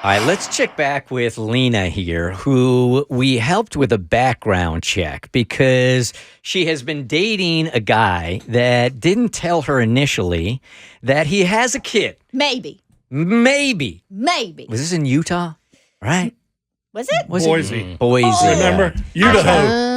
All right, let's check back with Lena here, who we helped with a background check because she has been dating a guy that didn't tell her initially that he has a kid. Maybe. Was this in Utah? Right? Was it? Boise. Boise. Remember? Idaho.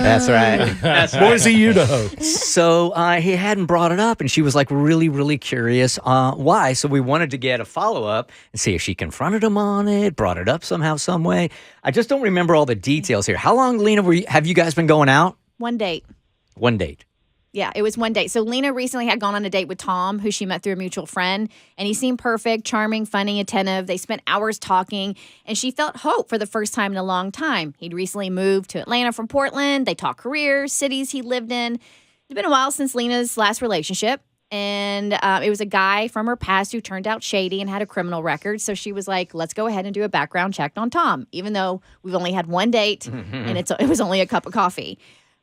That's right. That's right. Boise, Idaho. So he hadn't brought it up, and she was like really, really curious why. So we wanted to get a follow-up and see if she confronted him on it, brought it up somehow, some way. I just don't remember all the details here. How long, Lena, have you guys been going out? One date. One date. Yeah, it was one date. So Lena recently had gone on a date with Tom, who she met through a mutual friend, and he seemed perfect, charming, funny, attentive. They spent hours talking, and she felt hope for the first time in a long time. He'd recently moved to Atlanta from Portland. They talked careers, cities he lived in. It's been a while since Lena's last relationship, and it was a guy from her past who turned out shady and had a criminal record. So she was like, let's go ahead and do a background check on Tom, even though we've only had one date, and it was only a cup of coffee.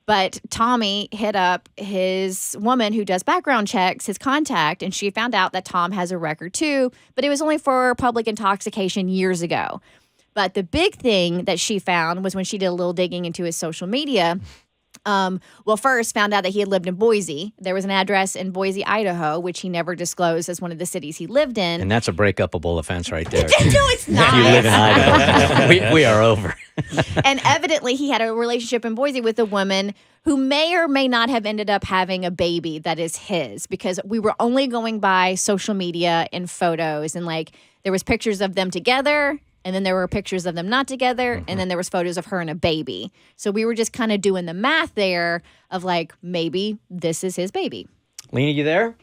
But Tommy hit up his woman who does background checks, his contact, and she found out that Tom has a record too, but it was only for public intoxication years ago. But the big thing that she found was when she did a little digging into his social media. First found out that he had lived in Boise. There was an address in Boise, Idaho, which he never disclosed as one of the cities he lived in. And that's a breakupable offense right there. No, it's not. You live in Idaho. we are over. And evidently, he had a relationship in Boise with a woman who may or may not have ended up having a baby that is his, because we were only going by social media and photos. And like, there was pictures of them together, and then there were pictures of them not together, and then there was photos of her and a baby. So we were just kind of doing the math there of like, maybe this is his baby. Lena, you there?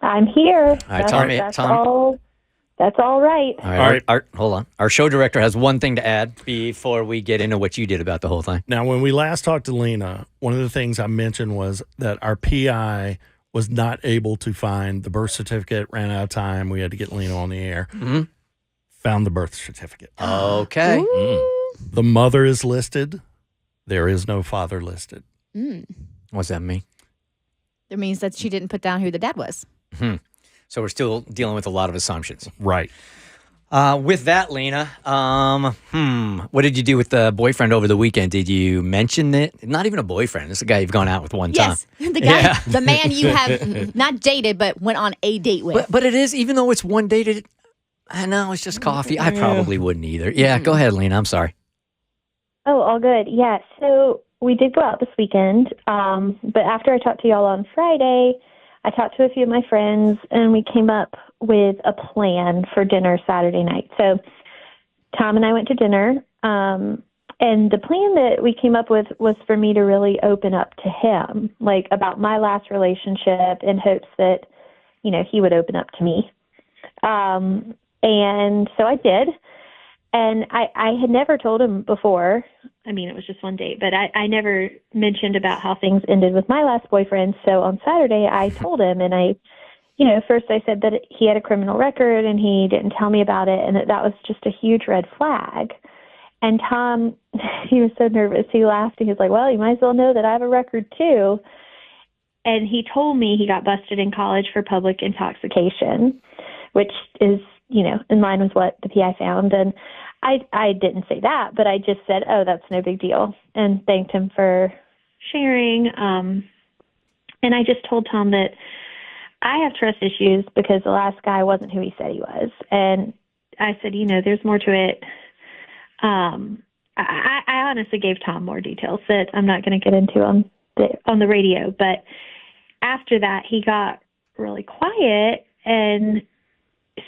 I'm here. All right, Tom. That's all right. All right. Hold on. Our show director has one thing to add before we get into what you did about the whole thing. Now, when we last talked to Lena, one of the things I mentioned was that our PI was not able to find the birth certificate, ran out of time. We had to get Lena on the air. Mm-hmm. Found the birth certificate. Okay. The mother is listed. There is no father listed. What's that mean? It means that she didn't put down who the dad was. So we're still dealing with a lot of assumptions. Right. With that, Lena, what did you do with the boyfriend over the weekend? Did you mention it? Not even a boyfriend. It's a guy you've gone out with one time. Yes, the guy, the man you have not dated, but went on a date with. But it is, even though it's one date, I know it's just coffee. I probably wouldn't either. Yeah, go ahead, Lena. I'm sorry. Oh, all good. Yeah, so we did go out this weekend, but after I talked to y'all on Friday, I talked to a few of my friends, and we came up with a plan for dinner Saturday night. So Tom and I went to dinner, and the plan that we came up with was for me to really open up to him, like about my last relationship, in hopes that, you know, he would open up to me. And so I did. And I had never told him before. I mean, it was just one date, but I never mentioned about how things ended with my last boyfriend. So on Saturday, I told him, and first I said that he had a criminal record and he didn't tell me about it, and that was just a huge red flag. And Tom, he was so nervous. He laughed and he was like, well, you might as well know that I have a record too. And he told me he got busted in college for public intoxication, which is, in line with what the PI found. And I didn't say that, but I just said, oh, that's no big deal, and thanked him for sharing. And I just told Tom that I have trust issues because the last guy wasn't who he said he was. And I said, there's more to it. I honestly gave Tom more details that I'm not going to get into on the radio. But after that, he got really quiet and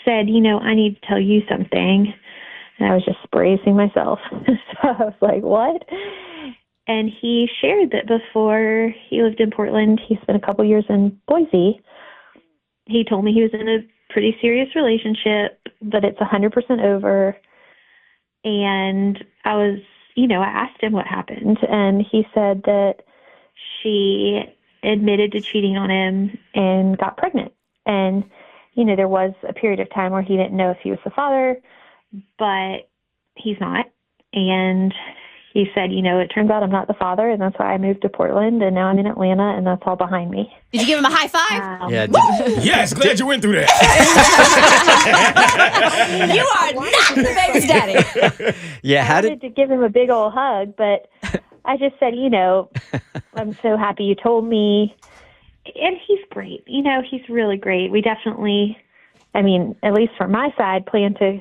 said, I need to tell you something. And I was just bracing myself. So I was like, what? And he shared that before he lived in Portland, he spent a couple years in Boise. He told me he was in a pretty serious relationship, but it's 100% over. And I was, I asked him what happened, and he said that she admitted to cheating on him and got pregnant. And, there was a period of time where he didn't know if he was the father, but he's not. And, he said, it turns out I'm not the father, and that's why I moved to Portland, and now I'm in Atlanta, and that's all behind me. Did you give him a high five? Yeah. Yes, glad you went through that. You are not the baby's daddy. Yeah. I wanted to give him a big old hug, but I just said, I'm so happy you told me. And he's great. He's really great. We definitely, at least from my side, plan to,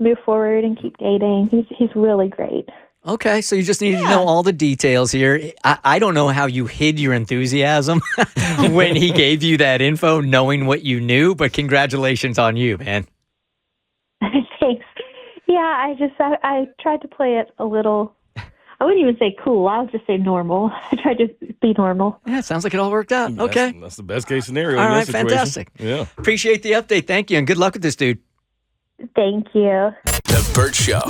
move forward and keep dating. He's really great. Okay, so you just needed to know all the details here. I don't know how you hid your enthusiasm when he gave you that info, knowing what you knew, but congratulations on you, man. Thanks. Yeah, I tried to play it a little, I wouldn't even say cool. I would just say normal. I tried to be normal. Yeah, it sounds like it all worked out. Okay. That's the best case scenario. All in right, this situation. fantastic. Yeah. Appreciate the update. Thank you, and good luck with this dude. Thank you. The Bert Show.